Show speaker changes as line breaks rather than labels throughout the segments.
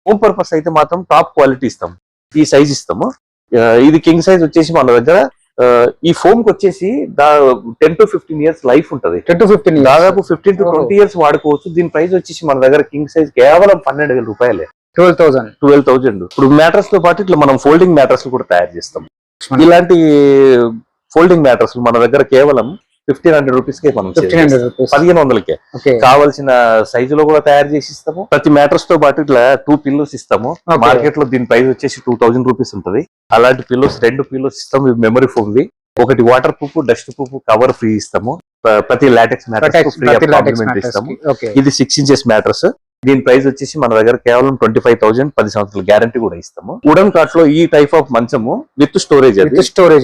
Home purpose అయితే మాత్రం top quality ఇస్తాం. ఈ సైజ్ ఇస్తాము. ఇది కింగ్ సైజ్ వచ్చేసి మన దగ్గర ఈ ఫోమ్ కి వచ్చేసి 10 to 15 years లైఫ్ ఉంటది.
10 to 15 years.
దాదాపు 15 to 20 years వాడుకోవచ్చు. దీని ప్రైస్ వచ్చేసి మన దగ్గర కింగ్ సైజ్ కేవలం 12,000 రూపాయలే. 12,000. ఇప్పుడు మ్యాట్రస్ తో పాటు ఇట్లా మనం ఫోల్డింగ్ మ్యాట్రస్ కూడా తయారు చేస్తాం. ఇలాంటి ఫోల్డింగ్ మ్యాట్రస్ మన దగ్గర కేవలం 1,500 రూపీస్ కే మనం 1,500కే కావాల్సిన సైజులో కూడా తయారు చేసి ఇస్తాము. ప్రతి మ్యాట్రస్ తో పాటు ఇట్లా 2 పిల్లోస్ ఇస్తాము. మార్కెట్ లో దీని ప్రైస్ వచ్చేసి 2,000 రూపీస్ ఉంటది. అలాంటి పిల్లోస్ 2 పిల్లోస్ ఇస్తాము. మెమరీ ఫోమ్ వి ఒకటి waterproof, dustproof cover free ఇస్తాము. ప్రతి లాటెక్స్ మ్యాట్రస్ ఫ్రీ కాంప్లిమెంట్ ఇస్తాము. ఇది 6 inches మ్యాట్రస్. దీని ప్రైస్ వచ్చేసి మన దగ్గర కేవలం 25,000, 10 సంవత్సరాల గ్యారంటీ కూడా ఇస్తాము. వుడెన్ కాట్ లో ఈ టైప్ ఆఫ్ మంచము విత్ స్టోరేజ్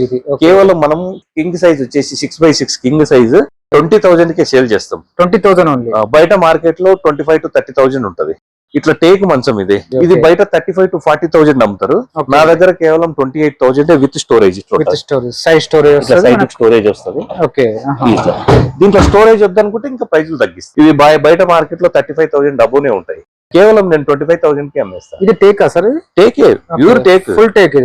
ఇది
కేవలం మనం కింగ్ సైజ్ వచ్చేసి 6x6 కింగ్ సైజ్ 20,000 కే సేల్ చేస్తాం.
20,000
బయట మార్కెట్ లో 25 to 30,000 ఉంటది. ఇట్లా టేక్ మంచం ఇది బయట 35 to 40,000 అమ్ముతారు. నా దగ్గర కేవలం 28,000 విత్ స్టోరేజ్.
సైజ్
స్టోరేజ్ వస్తుంది. దీంట్లో స్టోరేజ్ వద్దనుకుంటే ఇంకా ప్రైజులు తగ్గిస్తాయి. ఇది బయట మార్కెట్ లో 35,000 డబ్బునే ఉంటాయి. కేవలం నేను 25,000 కి అమ్మేస్తాను.
ఇది టేకా సార్?
టేకే, pure teak,
full teak.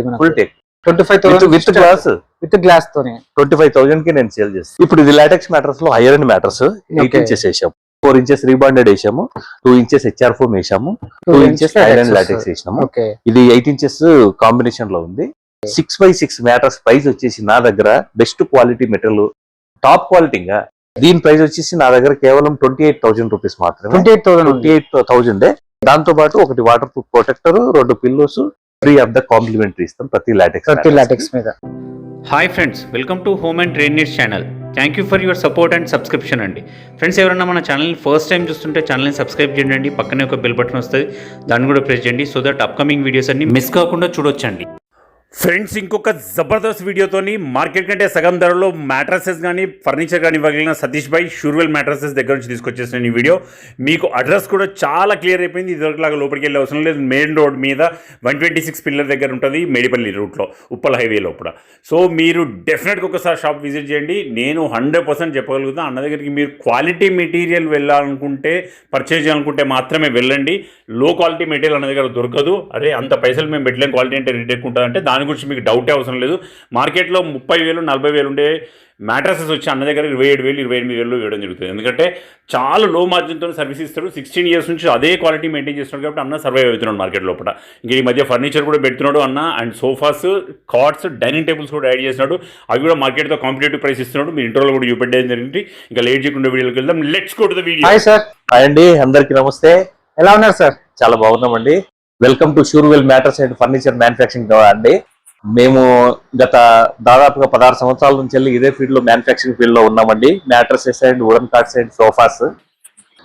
25,000 with glass తోనే
25,000 కి నేను సేల్ చేస్తాను. ఇప్పుడు ఇది లాటెక్స్ మ్యాట్రస్ లో ఐరన్ మ్యాట్రస్ 8 inches వేసాము. 4 inches రీబాండెడ్ వేసాము. 2 inches HR ఫోమ్ వేసాము. 2 inches ఐరన్ లాటెక్స్ వేసాము. ఇది 8 inches కాంబినేషన్ లో ఉంది. 6x6 మ్యాట్రస్ ప్రైస్ వచ్చేసి నా దగ్గర best quality material, top quality. దీని ప్రైస్ వచ్చేసి నా దగ్గర కేవలం 28,000 రూపీస్ మాత్రమే. 28,000. దాంతో పాటు ఒకటి waterproof protector, 2 pillows free of the complimentary ఇస్తాం ప్రతి లాటెక్స్
మీద.
Hi friends, welcome to home and trade needs channel. Thank you for your support and subscription అండి. ఫ్రెండ్స్, ఎవరైనా మన ఛానల్ని ఫస్ట్ టైం చూస్తుంటే ఛానల్ని సబ్స్క్రైబ్ చేయండి. పక్కనే ఒక బెల్ బటన్ వస్తుంది, దాన్ని కూడా ప్రెస్ చేయండి. సో దట్ అప్కమింగ్ వీడియోస్ అన్ని మిస్ కాకుండా చూడొచ్చండి. ఫ్రెండ్స్, ఇంకొక జబర్దస్త్ వీడియోతోని మార్కెట్ కంటే సగం ధరలో మ్యాట్రసెస్ కానీ ఫర్నిచర్ కానీ ఇవ్వగలిగిన సతీష్ భాయ్ షూర్వెల్ మ్యాట్రసెస్ దగ్గర నుంచి తీసుకొచ్చేసిన ఈ వీడియో మీకు అడ్రస్ కూడా చాలా క్లియర్ అయిపోయింది. ఇదివరకులాగా లోపలికి వెళ్ళే అవసరం లేదు. మెయిన్ రోడ్ మీద 126 పిల్లర్ దగ్గర ఉంటుంది, మేడిపల్లి రూట్లో, ఉప్పల్ హైవే లోపల. సో మీరు డెఫినెట్గా ఒకసారి షాప్ విజిట్ చేయండి. నేను 100% చెప్పగలుగుతాను, అన్న దగ్గరికి మీరు క్వాలిటీ మెటీరియల్ వెళ్ళాలనుకుంటే, పర్చేజ్ చేయాలనుకుంటే మాత్రమే వెళ్ళండి. లో క్వాలిటీ మెటీరియల్ అన్న దగ్గర దొరకదు. అరే అంత పైసలు మేము పెట్టలేం, క్వాలిటీ అంటే రేట్ ఎక్కువ ఉంటుందంటే దాని గురించి మీకు డౌటే అవసరం లేదు. మార్కెట్లో 30,000, 40,000 ఉండే మ్యాట్రసెస్ వచ్చి అన్న దగ్గర 27,000, 28,000 ఇవ్వడం జరుగుతుంది. ఎందుకంటే చాలా లో మార్జిన్తో సర్వీస్ ఇస్తాడు. 16 years నుంచి అదే క్వాలిటీ మెయింటైన్ చేస్తున్నాడు కాబట్టి అన్న సర్వైవ్ అవుతున్నాడు మార్కెట్ లోపల. ఇంకా ఈ మధ్య ఫర్నిచర్ కూడా పెడుతున్నాడు అన్న. And sofas, cards, dining tables కూడా యాడ్ చేస్తున్నాడు. అవి కూడా మార్కెట్తో కాంపిటేటివ్ ప్రైస్ ఇస్తున్నాడు. మీరు ఇంటర్వ్యూలో కూడా చూపెట్టేది జరిగింది. ఇంకా లేట్ చేయకుండా వీడియోకి వెళ్దాం. Let's go to the video.
Hi sir.
Hi అండి, అందరికీ నమస్తే.
ఎలా ఉన్నారు సార్?
చాలా బాగున్నామండి. Welcome to Surewell mattress and furniture manufacturing అండి. మేము గత దాదాపుగా 16 సంవత్సరాల నుంచి వెళ్ళి ఇదే ఫీల్డ్ లో, మ్యానుఫ్యాక్చరింగ్ ఫీల్డ్ లో ఉన్నామండి. Mattresses and wooden carts and sofas.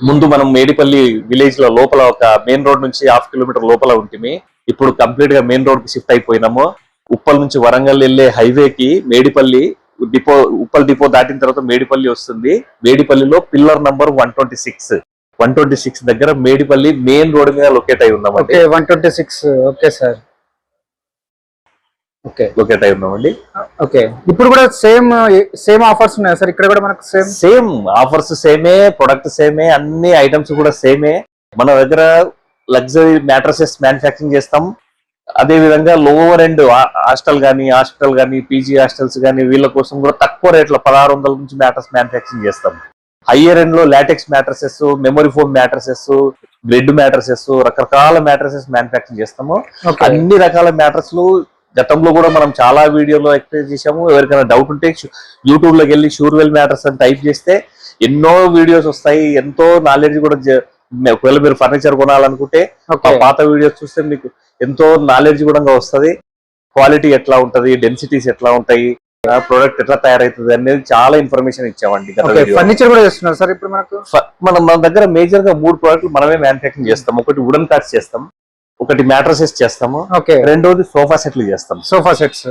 ముందు మనం మేడిపల్లి విలేజ్ లో లోపల ఒక మెయిన్ రోడ్ నుంచి 1/2 kilometer లోపల ఉంటుంది. ఇప్పుడు కంప్లీట్ గా మెయిన్ రోడ్ కి షిఫ్ట్ అయిపోయినాము. ఉప్పల్ నుంచి వరంగల్ వెళ్లే హైవేకి మేడిపల్లి డిపో, ఉప్పల్ డిపో దాటిన తర్వాత మేడిపల్లి వస్తుంది. మేడిపల్లిలో పిల్లర్ నంబర్ 126 దగ్గర మేడిపల్లి మెయిన్ రోడ్ మీద లొకేట్ అయి ఉన్నామండి.
126. ఓకే సార్,
లొకేట్ అయి ఉన్నామండి.
ఓకే, ఇప్పుడు కూడా సేమ్ ఆఫర్స్ ఉన్నాయి సార్? ఇక్కడ కూడా మనకు
సేమ్ ఆఫర్స్, సేమే ప్రొడక్ట్, సేమే అన్ని ఐటమ్స్ కూడా సేమే. మన దగ్గర లగ్జరీ మ్యాట్రసెస్ మ్యానుఫ్యాక్చరింగ్ చేస్తాం. అదే విధంగా లోవర్ ఎండ్ హాస్టల్ కానీ పీజీ హాస్టల్స్ కానీ వీళ్ళ కోసం కూడా తక్కువ రేట్లో 1,600 నుంచి మ్యాట్రస్ మ్యానుఫ్యాక్చరింగ్ చేస్తాం. హయ్యర్ ఎండ్ లో LaTeX mattresses, memory foam mattresses, grid mattresses, రకరకాల మ్యాట్రసెస్ మ్యానుఫ్యాక్చరింగ్ చేస్తాము. అన్ని రకాల మ్యాట్రస్లు గతంలో కూడా మనం చాలా వీడియోలో ఎక్స్ప్లెయిన్ చేసాము. ఎవరికైనా డౌట్ ఉంటే యూట్యూబ్ లోకి వెళ్ళి షూర్వెల్ మ్యాట్రస్ అని టైప్ చేస్తే ఎన్నో వీడియోస్ వస్తాయి. ఎంతో నాలెడ్జ్ కూడా, ఒకవేళ మీరు ఫర్నిచర్ కొనాలనుకుంటే ఆ పాత వీడియోస్ చూస్తే మీకు ఎంతో నాలెడ్జ్ కూడా వస్తుంది. క్వాలిటీ ఎట్లా ఉంటది, డెన్సిటీస్ ఎట్లా ఉంటాయి, ప్రొడక్ట్ ఎట్లా తయారైతుంది అనేది చాలా ఇన్ఫర్మేషన్ ఇచ్చామండి.
ఫర్నిచర్ కూడా చేస్తున్నారు సార్ ఇప్పుడు
మన దగ్గర మేజర్ గా 3 ప్రోడక్ట్లు మనమే మ్యానుఫ్యాక్చరింగ్ చేస్తాం. ఒకటి వుడెన్ కార్ట్స్ చేస్తాం, ఒకటి మ్యాట్రసెస్ చేస్తాము, రెండోది సోఫా సెట్లు చేస్తాం.
Sofa sets.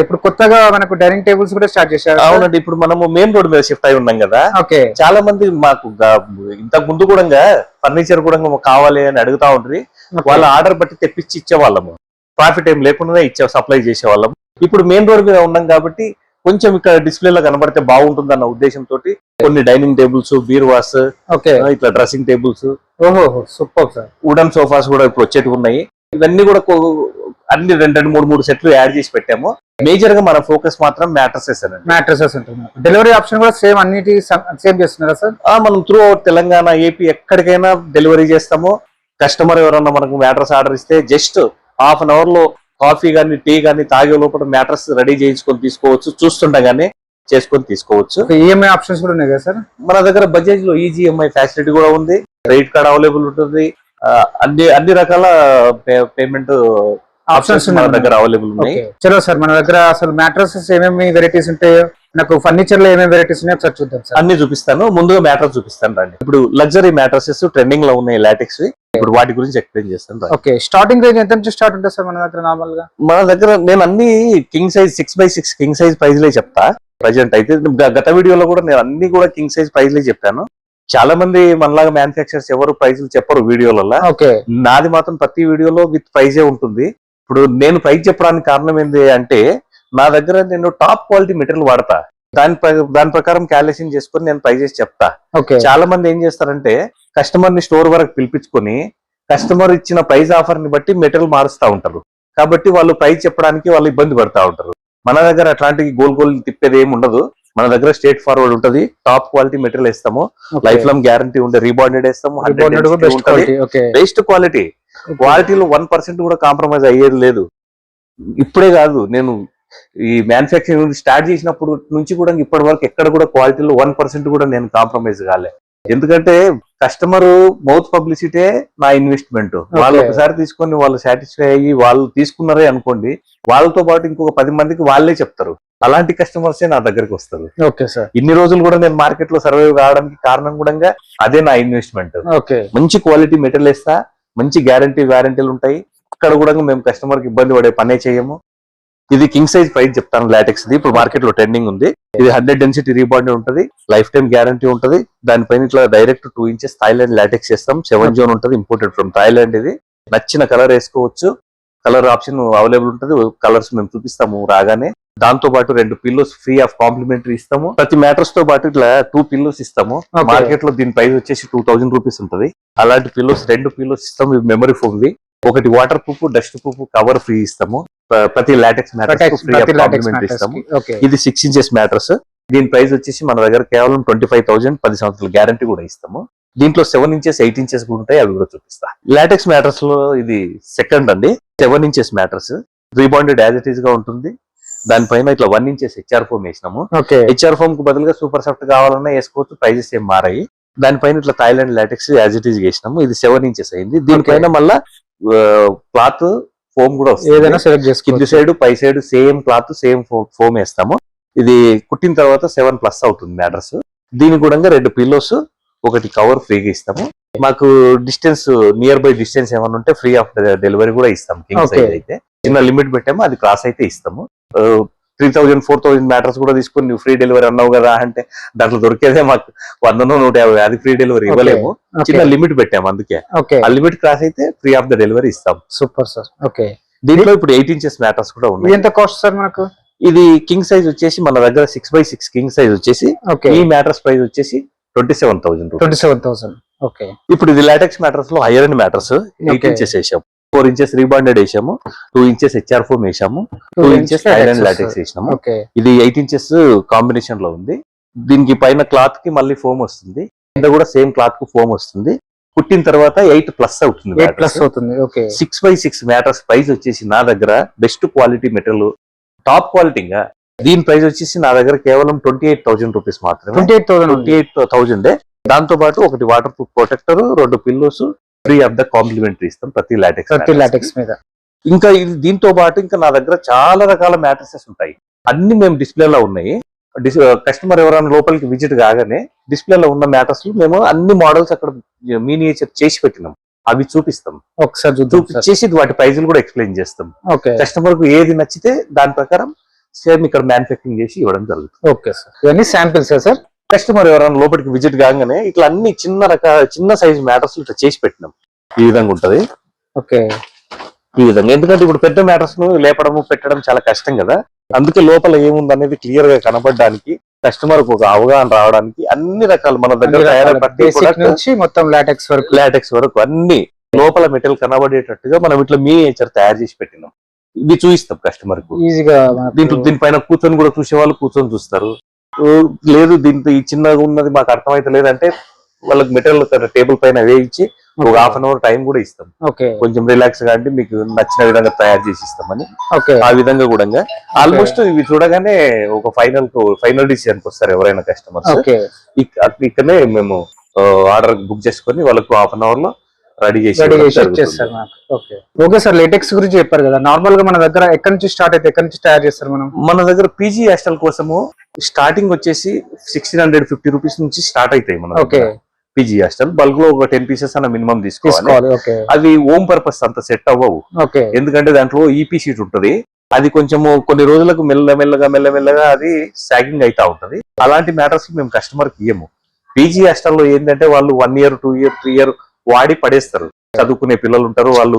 ఇప్పుడు కొత్తగా మనకు డైనింగ్ టేబుల్స్ కూడా స్టార్ట్ చేశారు.
అవునండి, ఇప్పుడు మనము మెయిన్ రోడ్ మీద షిఫ్ట్ అయి ఉన్నాం కదా. చాలా మంది మాకు ఇంతకు ముందు కూడా ఫర్నిచర్ కూడా కావాలి అని అడుగుతా ఉంటుంది. వాళ్ళ ఆర్డర్ బట్టి తెప్పించి ఇచ్చేవాళ్ళము. ప్రాఫిట్ ఏం లేకుండా సప్లై చేసేవాళ్ళము. ఇప్పుడు మెయిన్ రోడ్ మీద ఉన్నాం కాబట్టి కొంచెం ఇక్కడ డిస్ప్లేలో కనబడితే బాగుంటుంది అన్న ఉద్దేశంతో కొన్ని డైనింగ్ టేబుల్స్, బీరువాస్,
ఓకే.
ఇట్లా డ్రెస్సింగ్ టేబుల్స్,
ఓహో, సూపర్ సార్.
వుడెన్ సోఫాస్ కూడా ఇప్పుడు వచ్చేటివి ఉన్నాయి. ఇవన్నీ కూడా అన్ని రెండు మూడు సెట్లు యాడ్ చేసి పెట్టాము. మేజర్ గా మన ఫోకస్ మాత్రం మ్యాట్రసెస్ అండి.
మ్యాట్రసెస్ ఉంటుంది. డెలివరీ ఆప్షన్ కూడా సేమ్ అన్నిటి సేమ్ చేస్తున్నారా సార్?
మనం త్రూ అవుట్ తెలంగాణ, ఏపీ ఎక్కడికైనా డెలివరీ చేస్తాము. కస్టమర్ ఎవరన్నా మనకు మ్యాట్రస్ ఆర్డర్ ఇస్తే జస్ట్ హాఫ్ అన్ అవర్ లో కాఫీ గానీ టీ గానీ తాగే లోపల మ్యాట్రస్ రెడీ చేయించుకొని తీసుకోవచ్చు. చూస్తుండగానే చేసుకొని తీసుకోవచ్చు.
ఈఎంఐ ఆప్షన్స్ కూడా ఉన్నాయి కదా సార్?
మన దగ్గర బజాజ్ లో ఈజీఎంఐ ఫెసిలిటీ కూడా ఉంది. క్రెడిట్ కార్డ్ అవైలబుల్ ఉంటుంది. అన్ని రకాల పేమెంట్ ఆప్షన్స్ మన దగ్గర అవైలబుల్ ఉన్నాయి.
చలో సార్, మన దగ్గర అసలు మ్యాట్రసెస్ ఏమేమి వెరైటీస్ ఉంటాయో, నాకు ఫర్నిచర్ లో ఏమేమి వెరైటీస్ ఉన్నాయో ఒకసారి చూద్దాం సార్.
అన్ని చూపిస్తాను. ముందుగా మ్యాట్రస్ చూపిస్తాను రండి. ఇప్పుడు లగ్జరీ మ్యాట్రసెస్ ట్రెండింగ్ లో ఉన్నాయి లాటెక్స్. ఇప్పుడు వాటి గురించి ఎక్స్ప్లెయిన్ చేస్తాను.
ఓకే, స్టార్టింగ్ రేంజ్ ఎంత నుంచి స్టార్ట్ ఉంటుంది సార్ మన దగ్గర నార్మల్ గా?
మన దగ్గర నేను అన్ని king size 6x6 king size ప్రైజ్లే చెప్తా. ప్రజెంట్ అయితే గత వీడియోలో కూడా నేను అన్ని కూడా కింగ్ సైజ్ ప్రైజ్లే చెప్పాను. చాలా మంది మనలాగా మ్యానుఫ్యాక్చరర్స్ ఎవరు ప్రైజ్లు చెప్పరు వీడియోలలో. నాది మాత్రం ప్రతి వీడియోలో విత్ ప్రైజే ఉంటుంది. ఇప్పుడు నేను ప్రైజ్ చెప్పడానికి కారణం ఏంటి అంటే, నా దగ్గర నేను టాప్ క్వాలిటీ మెటీరియల్ వాడతా. దాని ప్రకారం క్యాలిక్యులేషన్ చేసుకొని నేను ప్రైజెస్ చెప్తా. చాలా మంది ఏం చేస్తారంటే, కస్టమర్ ని స్టోర్ వరకు పిలిపించుకొని కస్టమర్ ఇచ్చిన ప్రైజ్ ఆఫర్ ని బట్టి మెటీరియల్ మారుస్తా ఉంటారు. కాబట్టి వాళ్ళు ప్రైజ్ చెప్పడానికి వాళ్ళు ఇబ్బంది పడతా ఉంటారు. మన దగ్గర అట్లాంటి గోల్ తిప్పేది ఏమి ఉండదు. మన దగ్గర స్ట్రేట్ ఫార్వర్డ్ ఉంటది. టాప్ క్వాలిటీ మెటీరియల్ ఇస్తాము. లైఫ్ లాంగ్ గ్యారంటీ ఉండే రీబాండెడ్ ఇస్తాము. Best quality. క్వాలిటీలో 1% కూడా కాంప్రమైజ్ అయ్యేది లేదు. ఇప్పుడే కాదు, నేను ఈ మ్యానుఫ్యాక్చరింగ్ స్టార్ట్ చేసినప్పుడు నుంచి కూడా ఇప్పటి వరకు ఎక్కడ కూడా క్వాలిటీలో 1% కూడా నేను కాంప్రమైజ్ కాలే. ఎందుకంటే కస్టమర్ మౌత్ పబ్లిసిటీ నా ఇన్వెస్ట్మెంట్. వాళ్ళు ఒకసారి తీసుకొని వాళ్ళు సాటిస్ఫై అయ్యి వాళ్ళు తీసుకున్నారే అనుకోండి, వాళ్ళతో పాటు ఇంకొక 10 మందికి వాళ్ళే చెప్తారు. అలాంటి కస్టమర్సే నా దగ్గరికి వస్తారు. ఇన్ని రోజులు కూడా నేను మార్కెట్ లో సర్వైవ్ కావడానికి కారణం కూడా అదే నా ఇన్వెస్ట్మెంట్. మంచి క్వాలిటీ మెటీరియల్ ఇస్తా, మంచి వారంటీలు ఉంటాయి. అక్కడ కూడా మేము కస్టమర్ కి ఇబ్బంది పడే పనే చేయము. ఇది కింగ్ సైజ్ ప్రైస్ చెప్తాను లాటెక్స్ ది. ఇప్పుడు మార్కెట్ లో ట్రెండింగ్ ఉంది. ఇది 100 డెన్సిటీ రీబాండ్ ఉంటుంది. లైఫ్ టైం గ్యారంటీ ఉంటుంది. దానిపైన ఇట్లా డైరెక్ట్ 2 ఇంచెస్ థాయిలాండ్ లాటెక్స్ చేస్తాం. 7 జోన్ ఉంటుంది. Imported from Thailand. ఇది నచ్చిన కలర్ వేసుకోవచ్చు. కలర్ ఆప్షన్ అవైలబుల్ ఉంటుంది. కలర్స్ మేము చూపిస్తాము రాగానే. దాంతో పాటు 2 పిల్లోస్ ఫ్రీ ఆఫ్ కాంప్లిమెంటరీ ఇస్తాము. ప్రతి మ్యాట్రస్ తో పాటు ఇట్లా 2 పిల్లోస్ ఇస్తాము. మార్కెట్ లో దీని ప్రైస్ వచ్చేసి 2000 రూపీస్ ఉంటుంది. అలాంటి పిల్లోస్ 2 పిల్లోస్ ఇస్తాము. మెమరీ ఫోమ్ వి. ఒకటి waterproof, dustproof cover free ఇస్తాము. ప్రతి latex mattress free of complimentary ఇస్తాము. ఇది 6 ఇంచెస్ మ్యాట్రస్. దీని ప్రైస్ వచ్చేసి మన దగ్గర కేవలం 25,000. 10 సంవత్సరాల గ్యారంటీ కూడా ఇస్తాము. దీంట్లో 7 ఇంచెస్ 8 ఇంచెస్ కూడా ఉంటాయి. అవి కూడా చూపిస్తా. లాటెక్స్ మ్యాట్రస్ లో ఇది సెకండ్ అండి. 7 inches mattress rebonded as it is గా ఉంటుంది. దానిపైన ఇట్లా 1 ఇంచెస్ హెచ్ఆర్ ఫోమ్ వేసినాము. హెచ్ఆర్ ఫోమ్ కు బదులుగా సూపర్ సాఫ్ట్ కావాలన్నా వేసుకోవచ్చు. ప్రైజెస్ ఏం మారాయి. దానిపైన ఇట్లా Thailand LaTeX as it is వేసినాము. ఇది 7 ఇంచెస్ అయింది. దీనిపైన మళ్ళా క్లాత్ ఫోమ్ కూడా వస్తుంది. కింది సైడ్ పై side same cloth same foam వేస్తాము. ఇది కుట్టిన తర్వాత 7+ అవుతుంది మ్యాట్రస్. దీనికి కూడా 2 పిల్లోస్, ఒకటి కవర్ ఫ్రీగా ఇస్తాము. మాకు డిస్టెన్స్ నియర్ బై డిస్టెన్స్ ఏమైనా ఉంటే ఫ్రీ ఆఫ్ డెలివరీ కూడా ఇస్తాము. కింగ్ సైజ్ అయితే చిన్న లిమిట్ పెట్టాము. అది క్రాస్ అయితే ఇస్తాము. 3,000 4,000 మ్యాటర్స్ కూడా తీసుకుని నువ్వు ఫ్రీ డెలివరీ అన్నావు కదా అంటే దాంట్లో దొరికేదే మాకు 100-150. అది ఫ్రీ డెలివరీ ఇవ్వలేము. చిన్న లిమిట్ పెట్టాము. అందుకే ఆ లిమిట్ క్రాస్ అయితే ఫ్రీ ఆఫ్ ద డెలివరీ ఇస్తాం.
Super sir.
దీంట్లో ఇప్పుడు 8 ఇంచెస్ మ్యాటర్స్ కూడా ఉన్నాయి.
ఎంత కాస్ట్ సార్ మనకు?
ఇది కింగ్ సైజ్ వచ్చేసి మన దగ్గర 6x6 కింగ్ సైజ్ వచ్చేసి ఈ మ్యాటర్స్ ప్రైస్ వచ్చేసి 27,000. ఇప్పుడు ఇది లాటెక్స్ మ్యాటర్స్ లో హైయర్ అండ్ మ్యాటర్స్ 8 ఇంచెస్ వేసాము. 4 ఇంచెస్ రీబాండెడ్ వేసాము. 2 ఇంచెస్ హెచ్ఆర్ ఫోమ్ వేసాము. 2 ఇంచెస్ థాయిలాండ్ లాటెక్స్ వేసినాము. ఇది 8 ఇంచెస్ కాంబినేషన్ లో ఉంది. దీనికి పైన క్లాత్ కి మళ్ళీ ఫోమ్ వస్తుంది. కింద కూడా సేమ్ క్లాత్ కు ఫోమ్ వస్తుంది. కుట్టిన తర్వాత 8+ అవుతుంది. 6x6 మ్యాటర్స్ ప్రైస్ వచ్చేసి నా దగ్గర best quality material, top quality. దీని ప్రైస్ వచ్చేసి నా దగ్గర కేవలం 28,000 రూపీస్ మాత్రమే. 28,000. దాంతో పాటు ఒకటి waterproof protector, 2 pillows free of the complimentary ఇస్తాం ప్రతి లాటెక్స్ మీద. ఇంకా ఇది దీంతో పాటు ఇంకా నా దగ్గర చాలా రకాల మ్యాట్రసెస్ ఉంటాయి. అన్ని మేము డిస్ప్లేలో ఉన్నాయి. కస్టమర్ ఎవరైనా లోపలికి విజిట్ కాగానే డిస్ప్లేలో ఉన్న మ్యాటర్స్ మేము అన్ని మోడల్స్ అక్కడ మినియేచర్ చేసి పెట్టినాం. అవి చూపిస్తాం. ఒకసారి చూపించేసి వాటి ప్రైజులు కూడా ఎక్స్ప్లెయిన్ చేస్తాం. కస్టమర్ కు ఏది నచ్చితే దాని ప్రకారం సేమ్ ఇక్కడ మ్యానుఫ్యాక్చరింగ్ చేసి ఇవ్వడం జరుగుతుంది.
ఇవన్నీ శాంపిల్స్ సార్.
కస్టమర్ ఎవరైనా లోపలికి విజిట్ కాగానే ఇట్లా అన్ని చిన్న సైజ్ మ్యాటర్స్ ఇట్లా చేసి పెట్టినాం. ఈ విధంగా ఉంటది. ఈ విధంగా. ఎందుకంటే ఇప్పుడు పెద్ద మ్యాటర్స్ ను లేపడము పెట్టడం చాలా కష్టం కదా. అందుకే లోపల ఏముంది అనేది క్లియర్ గా కనపడడానికి, కస్టమర్ కు ఒక అవగాహన రావడానికి అన్ని రకాలు మన దగ్గర తయారైన ప్రతి
బేసిక్
product,
నుంచి మొత్తం లాటెక్స్ వరకు
అన్ని లోపల మెటల్ కనబడేటట్టుగా మనం ఇట్లా మినియేచర్ తయారు చేసి పెట్టినాం. ఇది చూపిస్తాం కస్టమర్ కు
ఈజీగా.
దీనిపైన కూర్చొని కూడా చూసే వాళ్ళు కూర్చొని చూస్తారు. లేదు దీంతో ఈ చిన్నగా ఉన్నది మాకు అర్థమైతే లేదంటే వాళ్ళకి మెటీరియల్ టేబుల్ పైన వేయించి ఒక హాఫ్ అన్ అవర్ టైం కూడా ఇస్తాం. కొంచెం రిలాక్స్ గా అంటే మీకు నచ్చిన విధంగా తయారు చేసి ఇస్తామని. ఆ విధంగా కూడా ఆల్మోస్ట్ ఇవి చూడగానే ఒక ఫైనల్ డిసిజన్ కి వస్తారు ఎవరైనా కస్టమర్స్. ఇక్కడనే మేము ఆర్డర్ బుక్ చేసుకొని వాళ్ళకు హాఫ్ అన్ అవర్ లో రెడీ చేసి
చేస్తారు. ఓకే సార్, లేటెక్స్ గురించి చెప్పారు కదా, నార్మల్ గా మన దగ్గర ఎక్కడి నుంచి స్టార్ట్ అయితే ఎక్కడి నుంచి తయారు చేస్తారు మనం?
మన దగ్గర పీజీ హాస్టల్ కోసము స్టార్టింగ్ వచ్చేసి 1650 రూపీస్ నుంచి స్టార్ట్ అవుతాయి. మన పీజీ హాస్టల్ బల్క్ లో ఒక 10 పీసెస్ అన్న మినిమం తీసుకోవాలి. అవి హోమ్ పర్పస్ అంత సెట్ అవ్వవు, ఎందుకంటే దాంట్లో ఈపీ షీట్ ఉంటది. అది కొంచెము కొన్ని రోజులకు మెల్లమెల్లగా అది సాగింగ్ అవుతా ఉంటది. అలాంటి మ్యాటర్స్ మేము కస్టమర్ కి ఇయ్యము. పీజీ హాస్టల్లో ఏంటంటే వాళ్ళు 1 year 2 year 3 year వాడి పడేస్తారు. చదువుకునే పిల్లలు ఉంటారు, వాళ్ళు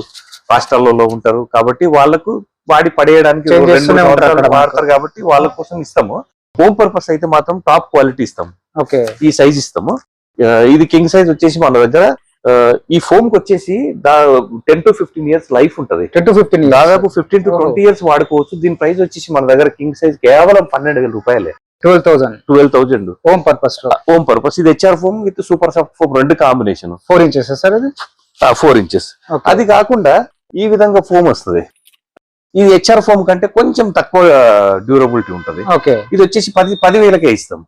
హాస్టల్లో ఉంటారు, కాబట్టి వాళ్ళకు వాడి పడేయడానికి 2 సంవత్సరాలు వాడతారు, కాబట్టి వాళ్ళ కోసం ఇస్తాము. హోమ్ పర్పస్ అయితే మాత్రం టాప్ క్వాలిటీ ఇస్తాం. ఈ సైజ్ ఇస్తాము. ఇది కింగ్ సైజ్ వచ్చేసి మన దగ్గర ఈ ఫోమ్ కి వచ్చేసి 10 to 15 years లైఫ్ ఉంటది. దాదాపు 15 to 20 years వాడుకోవచ్చు. దీని ప్రైస్ వచ్చేసి మన దగ్గర కింగ్ సైజ్ కేవలం 12,000 రూపాయలే. 12,000 హోమ్ పర్పస్. ఇది HR foam with super soft foam రెండు కాంబినేషన్.
4 inches సార్ అది?
4 inches. అది కాకుండా ఈ విధంగా ఫోమ్ వస్తుంది. ఇది హెచ్ఆర్ ఫోమ్ కంటే కొంచెం తక్కువ డ్యూరబిలిటీ ఉంటది. ఇది వచ్చేసి 10,000కే ఇస్తాం.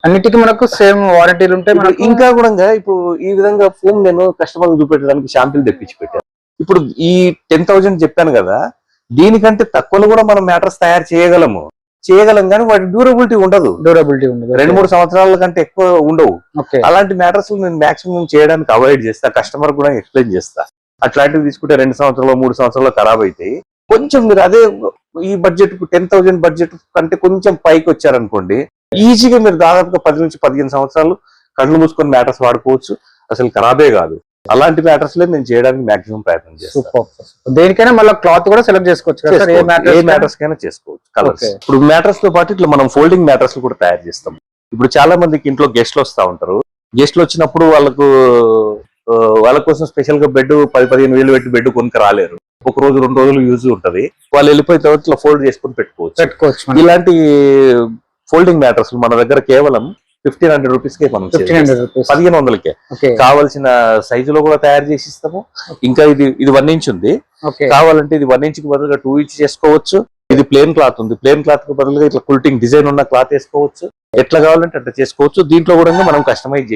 అన్నిటికీ మనకు సేమ్ వారంటీలు ఉంటాయి.
ఇంకా కూడా ఇప్పుడు ఈ విధంగా ఫోమ్ నేను కస్టమర్ చూపెట్టడానికి శాంపిల్ తెప్పించి పెట్టాను. ఇప్పుడు ఈ 10,000 చెప్పాను కదా, దీనికంటే తక్కువలో కూడా మనం మ్యాటర్స్ తయారు చేయగలం కానీ వాటి డ్యూరబిలిటీ ఉండదు. 2-3 సంవత్సరాల కంటే ఎక్కువ ఉండవు. అలాంటి మ్యాటర్స్ నేను మాక్సిమం చేయడానికి అవాయిడ్ చేస్తా, కస్టమర్ కూడా ఎక్స్ప్లెయిన్ చేస్తా. అట్లాంటివి తీసుకుంటే 2 సంవత్సరాలు 3 సంవత్సరాలు ఖరాబ్ అవుతాయి. కొంచెం మీరు అదే ఈ బడ్జెట్ 10,000 బడ్జెట్ కంటే కొంచెం పైకి వచ్చారనుకోండి, ఈజీగా మీరు దాదాపుగా 10 నుంచి 15 సంవత్సరాలు కళ్ళు మూసుకొని మ్యాటర్స్ వాడుకోవచ్చు, అసలు ఖరాబే కాదు. అలాంటి మ్యాటర్స్ లో నేను చేయడానికి మాక్సిమం ప్రయత్నం చేస్తాను.
దేనికైనా మళ్ళీ క్లాత్ కూడా సెలెక్ట్ చేసుకోవచ్చు,
ఏ మ్యాటర్స్ కైనా చేసుకోవచ్చు కలర్స్. ఇప్పుడు మ్యాటర్స్ తో పాటు ఇట్లా మనం ఫోల్డింగ్ మ్యాటర్స్ కూడా తయారు చేస్తాం. ఇప్పుడు చాలా మందికి ఇంట్లో గెస్ట్లు వస్తా ఉంటారు. గెస్ట్లు వచ్చినప్పుడు వాళ్ళ కోసం స్పెషల్ గా బెడ్ 10-15 వేలు పెట్టి బెడ్ కొనుక్క రాలేరు. 1 రోజు 2 రోజులు యూజ్ ఉంటది. వాళ్ళు వెళ్ళిపోయిన తర్వాత ఇట్లా ఫోల్డ్ చేసుకుని పెట్టుకోవచ్చు. ఇలాంటి ఫోల్డింగ్ మ్యాటర్స్ మన దగ్గర కేవలం 1,500 రూపీస్కే మనం 1,500కే కావాల్సిన సైజులో కూడా తయారు చేసి ఇస్తాము. ఇంకా ఇది 1 inch ఉంది, కావాలంటే ఇది 1 inch కి బదులుగా 2 inch చేసుకోవచ్చు. ఇది ప్లేన్ క్లాత్ ఉంది, ప్లేన్ క్లాత్ కి బదులుగా ఇట్లా కుల్టింగ్ డిజైన్ ఉన్న క్లాత్ వేసుకోవచ్చు. ఎట్లా కావాలంటే అట్లా చేసుకోవచ్చు. దీంట్లో కూడా మనం కస్టమైజ్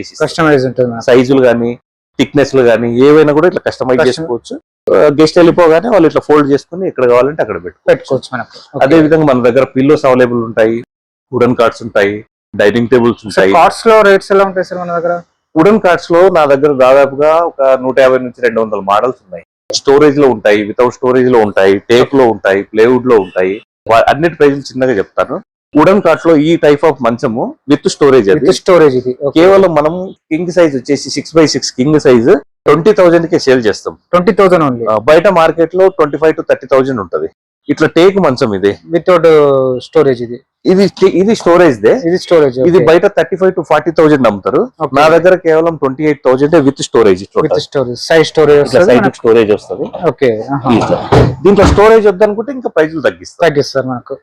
ఉంటుంది. సైజులు గానీ థిక్నెస్ లు గానీ ఏవైనా కూడా ఇట్లా కస్టమైజ్ చేసుకోవచ్చు. గెస్ట్ వెళ్ళిపోగానే వాళ్ళు ఇట్లా ఫోల్డ్ చేసుకుని ఎక్కడ కావాలంటే అక్కడ పెట్టుకోవచ్చు. అదే విధంగా మన దగ్గర పిల్లోస్ అవైలబుల్ ఉంటాయి, వుడెన్ కార్డ్స్ ఉంటాయి, డైనింగ్ టేబుల్స్ ఉంటాయి.
కార్డ్స్ లో రేట్స్ ఎలా ఉంటాయి సార్ మన దగ్గర?
వుడెన్ కార్డ్స్ లో నా దగ్గర దాదాపుగా ఒక 150 నుంచి 200 మోడల్స్ ఉన్నాయి. స్టోరేజ్ లో ఉంటాయి, వితౌట్ స్టోరేజ్ లో ఉంటాయి, టేక్ లో ఉంటాయి, ప్లేవుడ్ లో ఉంటాయి. అన్నిటి ప్రైస్ చిన్నగా చెప్తాను. వుడెన్ కార్డ్స్ లో ఈ టైప్ ఆఫ్ మంచము విత్ స్టోరేజ్.
ఇది
కేవలం మనం కింగ్ సైజ్ వచ్చేసి 6x6 కింగ్ సైజ్ 20,000 కే సేల్ చేస్తాం.
20,000 ఓన్లీ.
బయట మార్కెట్ లో 25,000 to 30,000 ఉంటది. ఇట్లా టేక్ మంచం ఇది
వితౌట్ స్టోరేజ్.
ఇది స్టోరేజ్ దే. ఇది బయట 35,000 to 40,000 అమ్ముతారు. నా దగ్గర కేవలం 28,000 విత్ స్టోరేజ్.
సైడ్
స్టోరేజ్ వస్తుంది. దీంట్లో స్టోరేజ్ వద్దనుకుంటే ఇంకా ప్రైజులు
తగ్గిస్తారు మనకు.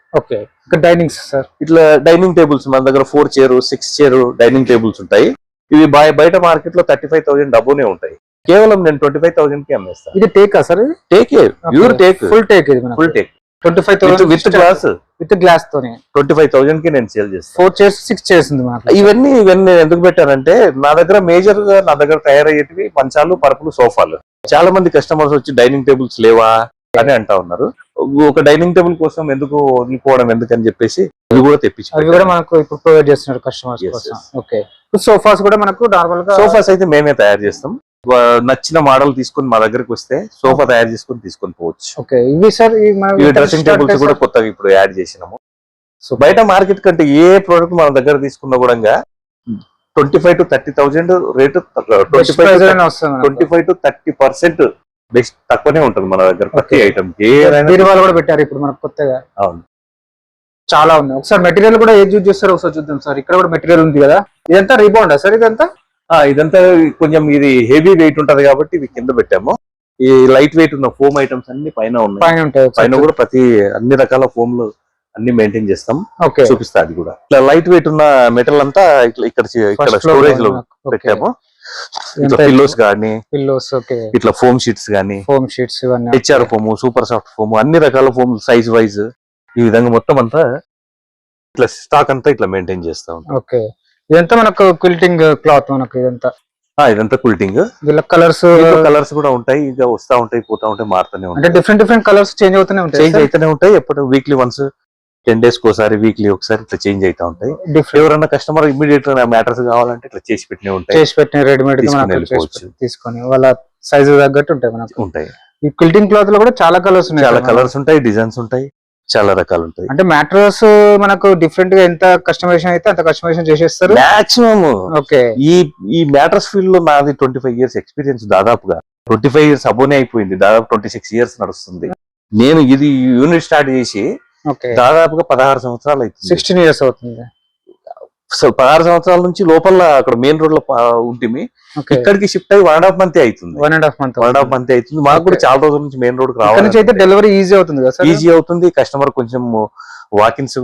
డైనింగ్స్ సార్,
ఇట్లా డైనింగ్ టేబుల్స్ మన దగ్గర 4 చైర్ 6 చైర్ డైనింగ్ టేబుల్స్ ఉంటాయి. ఇవి బయట మార్కెట్ లో 35,000 డబ్బునే ఉంటాయి. కేవలం నేను 25,000 కి అమ్మేస్తాను.
ఇది టేక్ సార్?
టేకే, pure teak,
full teak.
25,000
with glass తోనే
25,000 కి నేను సేల్ చేస్తాను.
4 chairs 6 chairs ఉంది.
ఇవన్నీ ఎందుకు పెట్టానంటే నా దగ్గర మేజర్ గా తయారయ్యేటివి మంచాలు, పరుపులు, సోఫాలు. చాలా మంది కస్టమర్స్ వచ్చి డైనింగ్ టేబుల్స్ లేవా అని అంటా ఉన్నారు. ఒక డైనింగ్ టేబుల్ కోసం ఎందుకు వదులుకోవడం ఎందుకని చెప్పేసి అది కూడా తెప్పించి
అవి కూడా మనకు ఇప్పుడు ప్రొవైడ్ చేస్తున్నారు కస్టమర్స్ కోసం. సోఫాస్ కూడా మనకు నార్మల్ గా
సోఫాస్ అయితే మేమే తయారు చేస్తాం. నచ్చిన మోడల్ తీసుకుని మా దగ్గరకు వస్తే సోఫా తయారు తీసుకొని పోవచ్చు.
ఇవి సార్
ఇవి డ్రెస్సింగ్ టేబుల్స్ కూడా కొత్తగా ఇప్పుడు యాడ్ చేసినాము. సో బయట మార్కెట్ కంటే ఏ ప్రోడక్ట్ మన దగ్గర తీసుకున్నా కూడా 25,000 to 30,000 రేటు 25 to 30% బెస్ట్ తక్కువనే ఉంటుంది మన దగ్గర ప్రతి
Okay.
ఐటమ్
బీరువాలు కూడా పెట్టారు ఇప్పుడు మనకు కొత్తగా.
అవును.
చాలా ఉంది. ఒకసారి మెటీరియల్ కూడా ఏది యూజ్ చేస్తారో ఒకసారి చూద్దాం సార్. ఇక్కడ కూడా మెటీరియల్ ఉంది కదా, ఇదంతా రీబౌండా సార్? ఇదంతా
ఇదంతా కొంచెం ఇది హెవీ వెయిట్ ఉంటది కాబట్టి ఇవి కింద పెట్టాము. ఈ లైట్ వెయిట్ ఉన్న ఫోమ్ ఐటమ్స్ అన్ని పైన ఉన్నాయి.
పైన ఉంటాయి.
పైన కూడా అన్ని రకాల ఫోమ్లు అన్ని మెయింటైన్ చేస్తాం.
ఓకే,
చూపిస్తా అది కూడా. ఇట్లా లైట్ వెయిట్ ఉన్న మెటల్ అంతా ఇక్కడ స్టోరేజ్ లో పెట్టాము. ఇట్లా పిల్లోస్ కానీ,
పిల్లోస్, ఓకే,
ఇట్లా ఫోమ్ షీట్స్ కానీ,
ఫోమ్ షీట్స్ ఇవన్నీ,
HR foam, super soft foam, అన్ని రకాల ఫోమ్ సైజ్ వైజ్ ఈ విధంగా మొత్తం అంతా ఇట్లా స్టాక్ అంతా ఇట్లా మెయింటైన్ చేస్తా ఉంటాం.
ఓకే. ఇదంతా మనకు క్విల్టింగ్ క్లాత్ మనకు ఇదంతా.
ఇదంతా కుల్టింగ్.
వీళ్ళ కలర్స్
కూడా ఉంటాయి, ఇంకా వస్తా ఉంటాయి, పోతా ఉంటాయి, మారుతూనే
అంటే
ఉంటాయి.
డిఫరెంట్ కలర్స్ చేంజ్ అవుతూనే ఉంటాయి.
చేంజ్ అయితేనే ఉంటాయి. ఎప్పుడు వీక్లీ వన్స్ 10 days ఒకసారి, వీక్లీ ఒకసారి ఇట్లా చేంజ్ అవుతా ఉంటాయి. ఎవరైనా కస్టమర్ ఇమీడియట్ గా మ్యాటర్స్ కావాలంటే ఇట్లా చేసి పెట్టినే ఉంటాయి.
చేసి పెట్టిన రెడీమేడ్ తీసుకొని వాళ్ళ సైజు తగ్గట్టు ఉంటాయి మనకు.
ఉంటాయి.
ఈ క్విల్టింగ్ క్లాత్ లో కూడా చాలా కలర్స్ ఉన్నాయి.
చాలా కలర్స్ ఉంటాయి, డిజైన్స్ ఉంటాయి, చాలా రకాలు ఉంటాయి.
అంటే మ్యాట్రస్ మనకు డిఫరెంట్ గా ఎంత కస్టమైజేషన్ అయితే అంత కస్టమైజేషన్ చేసేస్తారు
మాక్సిమం.
ఓకే.
ఈ మ్యాటర్స్ ఫీల్డ్ లో నాది 25 years ఎక్స్పీరియన్స్, దాదాపుగా 25 years అబోనే అయిపోయింది. దాదాపు 26 years నడుస్తుంది. నేను ఇది యూనిట్ స్టార్ట్ చేసి దాదాపుగా 16 సంవత్సరాలు అవుతుంది.
16 years అవుతుంది.
16 సంవత్సరాల నుంచి లోపల అక్కడ మెయిన్ రోడ్ లో ఉంటుంది. ఇక్కడికి షిఫ్ట్ అయ్యి 1.5 month అవుతుంది.
1.5 month
అవుతుంది. మాకు కూడా చాలా రోజుల నుంచి మెయిన్ రోడ్ రావాలి.
డెలివరీ ఈజీ అవుతుంది కదా?
ఈజీ అవుతుంది. కస్టమర్ కొంచెం వాకిన్స్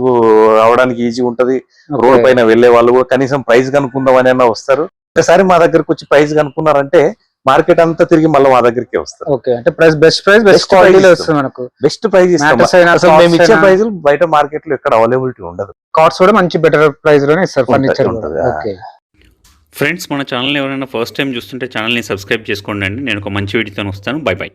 రావడానికి ఈజీ ఉంటది. రోడ్ పైన వెళ్లే వాళ్ళు కూడా కనీసం ప్రైస్ కనుక్కుందాం అని వస్తారు. ఒకసారి మా దగ్గరకు వచ్చి ప్రైస్ కనుక్కున్నారంటే మార్కెట్ అంతా తిరిగి మళ్ళీ మా దగ్గరికి వస్తారు.
ఓకే, అంటే బెస్ట్ క్వాలిటీలో వస్తుంది మనకు.
బెస్ట్ ప్రైస్ ఇస్తాం. అసలు మేము ఇచ్చే ప్రైజులు బయట మార్కెట్ లో ఎక్కడ అవైలబిలిటీ ఉండదు.
కార్డ్స్ కూడా మంచి బెటర్ ప్రైస్ లోనే ఇస్తారు ఫర్నిచర్ ఉంటుంది. ఓకే
ఫ్రెండ్స్, మన ఛానల్ ఎవరైనా ఫస్ట్ టైం చూస్తుంటే ఛానల్ని సబ్స్క్రైబ్ చేసుకోండి. నేను ఒక మంచి వీడియోతో వస్తాను. By by.